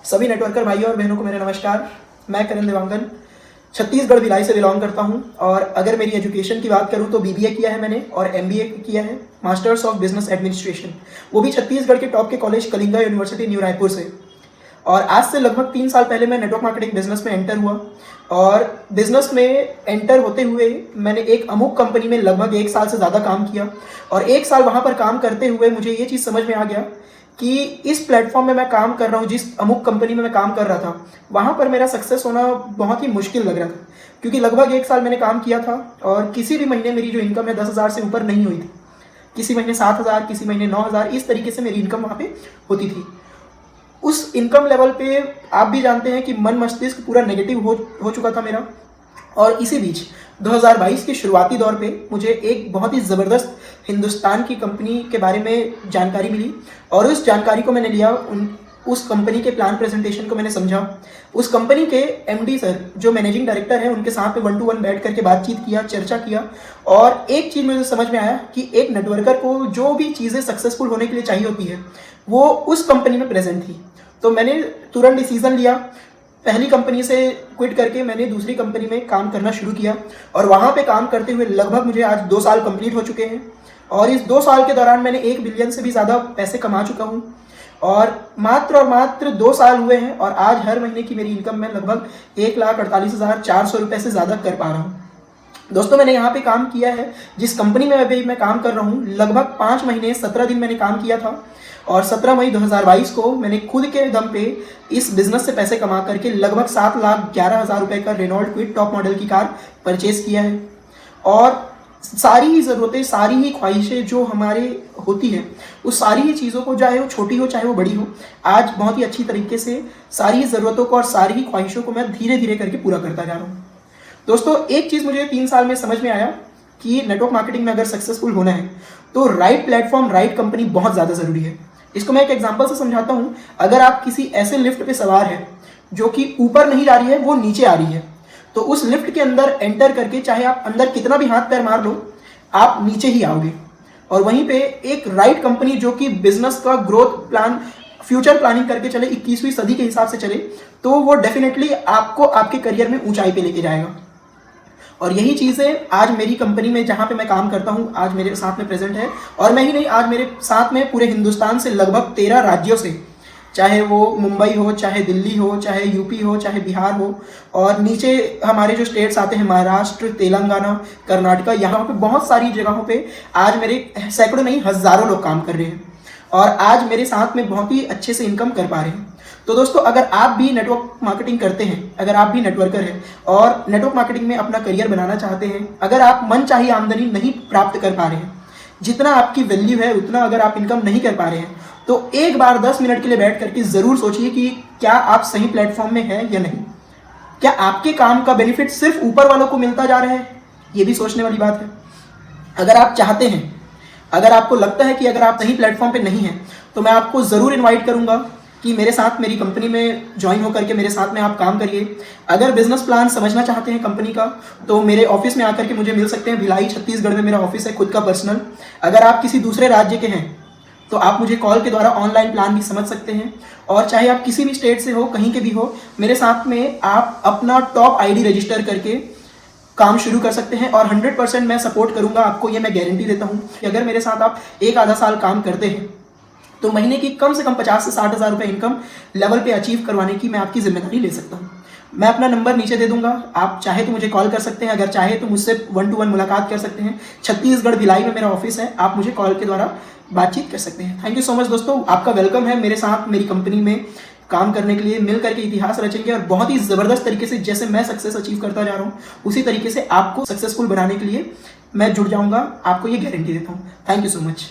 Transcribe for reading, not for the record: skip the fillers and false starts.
सभी नेटवर्कर भाइयों और बहनों को मेरा नमस्कार। मैं करण देवांगन छत्तीसगढ़ भिलाई से बिलोंग करता हूं और अगर मेरी एजुकेशन की बात करूं तो बीबीए किया है मैंने और एमबीए किया है, मास्टर्स ऑफ बिजनेस एडमिनिस्ट्रेशन, वो भी छत्तीसगढ़ के टॉप के college Kalinga university new Raipur से। और आज से लगभग 3 साल पहले मैं नेटवर्क मार्केटिंग बिजनेस में एंटर हुआ और बिजनेस में एंटर होते हुए मैंने एक अमुक कंपनी में लगभग 1 साल से ज़्यादा काम किया और 1 साल वहाँ पर काम करते हुए मुझे ये चीज़ समझ में आ गया कि इस प्लेटफॉर्म में मैं काम कर रहा हूँ, जिस अमुक कंपनी में मैं काम कर रहा था वहाँ पर मेरा सक्सेस होना बहुत ही मुश्किल लग रहा था, क्योंकि लगभग 1 साल मैंने काम किया था और किसी भी महीने मेरी जो इनकम है 10,000 से ऊपर नहीं हुई थी। किसी महीने 7,000, किसी महीने 9,000, इस तरीके से मेरी इनकम वहाँ पे होती थी। उस इनकम लेवल पे आप भी जानते हैं कि मन मस्तिष्क पूरा नेगेटिव हो चुका था मेरा। और इसी बीच 2022 के शुरुआती दौर पे मुझे एक बहुत ही ज़बरदस्त हिंदुस्तान की कंपनी के बारे में जानकारी मिली और उस जानकारी को मैंने लिया, उस कंपनी के प्लान प्रेजेंटेशन को मैंने समझा। उस कंपनी के एमडी सर जो मैनेजिंग डायरेक्टर है उनके साथ में 1 to 1 बैठ करके बातचीत किया, चर्चा किया और एक चीज़ मुझे समझ में आया कि एक नेटवर्कर को जो भी चीज़ें सक्सेसफुल होने के लिए चाहिए होती है वो उस कंपनी में प्रेजेंट थी। तो मैंने तुरंत डिसीज़न लिया, पहली कंपनी से क्विट करके मैंने दूसरी कंपनी में काम करना शुरू किया और वहाँ पे काम करते हुए लगभग मुझे आज 2 साल कंप्लीट हो चुके हैं और इस 2 साल के दौरान मैंने 1 बिलियन से भी ज़्यादा पैसे कमा चुका हूँ और मात्र 2 साल हुए हैं और आज हर महीने की मेरी इनकम मैं लगभग 1,48,400 रुपये से ज़्यादा कर पा रहा हूँ। दोस्तों, मैंने यहाँ पे काम किया है, जिस कंपनी में अभी मैं काम कर रहा हूँ लगभग 5 महीने 17 दिन मैंने काम किया था और 17 मई 2022 को मैंने खुद के दम पे इस बिज़नेस से पैसे कमा करके लगभग 7,11,000 रुपये का रेनॉल्ट क्विड टॉप मॉडल की कार परचेज़ किया है। और सारी ही ज़रूरतें, सारी ही ख्वाहिशें जो हमारे होती हैं, उस सारी ही चीज़ों को, चाहे वो छोटी हो चाहे वो बड़ी हो, आज बहुत ही अच्छी तरीके से सारी ज़रूरतों को और सारी ही ख्वाहिशों को मैं धीरे धीरे करके पूरा करता जा रहा हूँ। दोस्तों, एक चीज़ मुझे 3 साल में समझ में आया कि नेटवर्क मार्केटिंग में अगर सक्सेसफुल होना है तो राइट प्लेटफॉर्म, राइट कंपनी बहुत ज़्यादा ज़रूरी है। इसको मैं एक एग्जांपल से समझाता हूँ। अगर आप किसी ऐसे लिफ्ट पे सवार हैं जो कि ऊपर नहीं जा रही है, वो नीचे आ रही है, तो उस लिफ्ट के अंदर एंटर करके चाहे आप अंदर कितना भी हाथ पैर मार लो, आप नीचे ही आओगे। और वहीं पे एक राइट कंपनी जो कि बिजनेस का ग्रोथ प्लान, फ्यूचर प्लानिंग करके चले, 21वीं सदी के हिसाब से चले, तो वो डेफिनेटली आपको आपके करियर में ऊंचाई पे लेके जाएगा। और यही चीज़ें आज मेरी कंपनी में जहाँ पे मैं काम करता हूँ आज मेरे साथ में प्रेजेंट है। और मैं ही नहीं, आज मेरे साथ में पूरे हिंदुस्तान से लगभग 13 राज्यों से, चाहे वो मुंबई हो, चाहे दिल्ली हो, चाहे यूपी हो, चाहे बिहार हो, और नीचे हमारे जो स्टेट्स आते हैं महाराष्ट्र, तेलंगाना, कर्नाटका, यहाँ पे बहुत सारी जगहों पे आज मेरे सैकड़ों नहीं हज़ारों लोग काम कर रहे हैं और आज मेरे साथ में बहुत ही अच्छे से इनकम कर पा रहे हैं। तो दोस्तों, अगर आप भी नेटवर्क मार्केटिंग करते हैं, अगर आप भी नेटवर्कर हैं और नेटवर्क मार्केटिंग में अपना करियर बनाना चाहते हैं, अगर आप मनचाही आमदनी नहीं प्राप्त कर पा रहे हैं, जितना आपकी वैल्यू है उतना अगर आप इनकम नहीं कर पा रहे हैं, तो एक बार 10 मिनट के लिए बैठ करके ज़रूर सोचिए कि क्या आप सही प्लेटफॉर्म में हैं या नहीं। क्या आपके काम का बेनिफिट सिर्फ ऊपर वालों को मिलता जा रहा है? ये भी सोचने वाली बात है। अगर आप चाहते हैं, अगर आपको लगता है कि अगर आप सही प्लेटफॉर्म पे नहीं हैं, तो मैं आपको ज़रूर इन्वाइट करूँगा कि मेरे साथ मेरी कंपनी में ज्वाइन होकर के मेरे साथ में आप काम करिए। अगर बिजनेस प्लान समझना चाहते हैं कंपनी का, तो मेरे ऑफिस में आकर के मुझे मिल सकते हैं। भिलाई छत्तीसगढ़ में मेरा ऑफिस है खुद का पर्सनल। अगर आप किसी दूसरे राज्य के हैं तो आप मुझे कॉल के द्वारा ऑनलाइन प्लान भी समझ सकते हैं। और चाहे आप किसी भी स्टेट से हो, कहीं के भी हो, मेरे साथ में आप अपना टॉप आईडी रजिस्टर करके काम शुरू कर सकते हैं और 100% मैं सपोर्ट करूंगा आपको, ये मैं गारंटी देता हूं कि अगर मेरे साथ आप 1 आधा साल काम करते हैं तो महीने की कम से कम 50 से 60 हज़ार रुपये इनकम लेवल पे अचीव करवाने की मैं आपकी जिम्मेदारी ले सकता हूँ। मैं अपना नंबर नीचे दे दूंगा, आप चाहे तो मुझे कॉल कर सकते हैं, अगर चाहे तो मुझसे 1 to 1 मुलाकात कर सकते हैं। छत्तीसगढ़ भिलाई में मेरा ऑफिस है, आप मुझे कॉल के द्वारा बातचीत कर सकते हैं। थैंक यू सो मच दोस्तों, आपका वेलकम है मेरे साथ मेरी कंपनी में काम करने के लिए। मिल करके इतिहास रचेंगे और बहुत ही ज़बरदस्त तरीके से, जैसे मैं सक्सेस अचीव करता जा रहा हूँ, उसी तरीके से आपको सक्सेसफुल बनाने के लिए मैं जुड़ जाऊँगा, आपको ये गारंटी देता हूँ। Thank you so much.